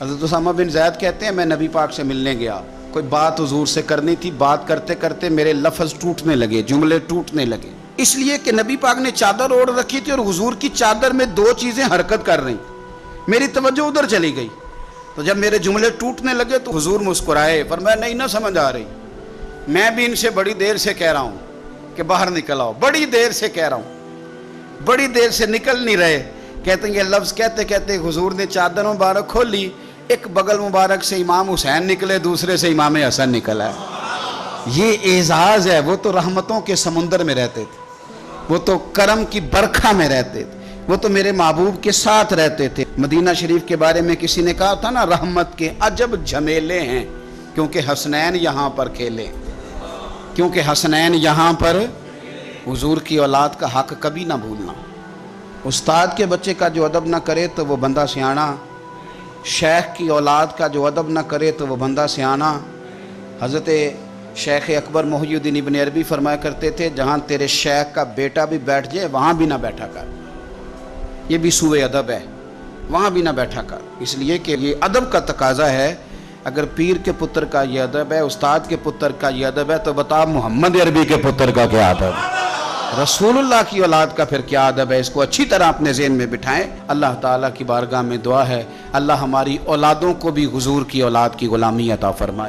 حضرت اسامہ بن زید کہتے ہیں میں نبی پاک سے ملنے گیا، کوئی بات حضور سے کرنی تھی، بات کرتے کرتے میرے لفظ ٹوٹنے لگے، جملے ٹوٹنے لگے، اس لیے کہ نبی پاک نے چادر اوڑھ رکھی تھی اور حضور کی چادر میں دو چیزیں حرکت کر رہی، میری توجہ ادھر چلی گئی، تو جب میرے جملے ٹوٹنے لگے تو حضور مسکرائے، فرمایا نہیں نہ سمجھ آ رہی، میں بھی ان سے بڑی دیر سے کہہ رہا ہوں کہ باہر نکل آؤ، بڑی دیر سے کہہ رہا ہوں، بڑی دیر سے نکل نہیں رہے۔ کہتے ہیں یہ لفظ کہتے کہتے حضور نے چادر مبارک کھولی، ایک بغل مبارک سے امام حسین نکلے، دوسرے سے امام حسن نکلا ہے۔ یہ اعزاز ہے، وہ تو رحمتوں کے سمندر میں رہتے تھے، وہ تو کرم کی برکھا میں رہتے تھے، وہ تو میرے محبوب کے ساتھ رہتے تھے۔ مدینہ شریف کے بارے میں کسی نے کہا تھا نا، رحمت کے عجب جھمیلے ہیں کیونکہ حسنین یہاں پر کھیلے، کیونکہ حسنین یہاں پر۔ حضور کی اولاد کا حق کبھی نہ بھولنا، استاد کے بچے کا جو ادب نہ کرے تو وہ بندہ سیانا، شیخ کی اولاد کا جو ادب نہ کرے تو وہ بندہ سیانا۔ حضرت شیخ اکبر محی الدین ابن عربی فرمایا کرتے تھے جہاں تیرے شیخ کا بیٹا بھی بیٹھ جائے وہاں بھی نہ بیٹھا کر، یہ بھی سوء ادب ہے، وہاں بھی نہ بیٹھا کر، اس لیے کہ یہ ادب کا تقاضا ہے۔ اگر پیر کے پتر کا یہ ادب ہے، استاد کے پتر کا یہ ادب ہے، تو بتا محمد عربی کے پتر کا کیا ادب ہے، رسول اللہ کی اولاد کا پھر کیا ادب ہے۔ اس کو اچھی طرح اپنے ذہن میں بٹھائیں۔ اللہ تعالیٰ کی بارگاہ میں دعا ہے اللہ ہماری اولادوں کو بھی حضور کی اولاد کی غلامی عطا فرمائے۔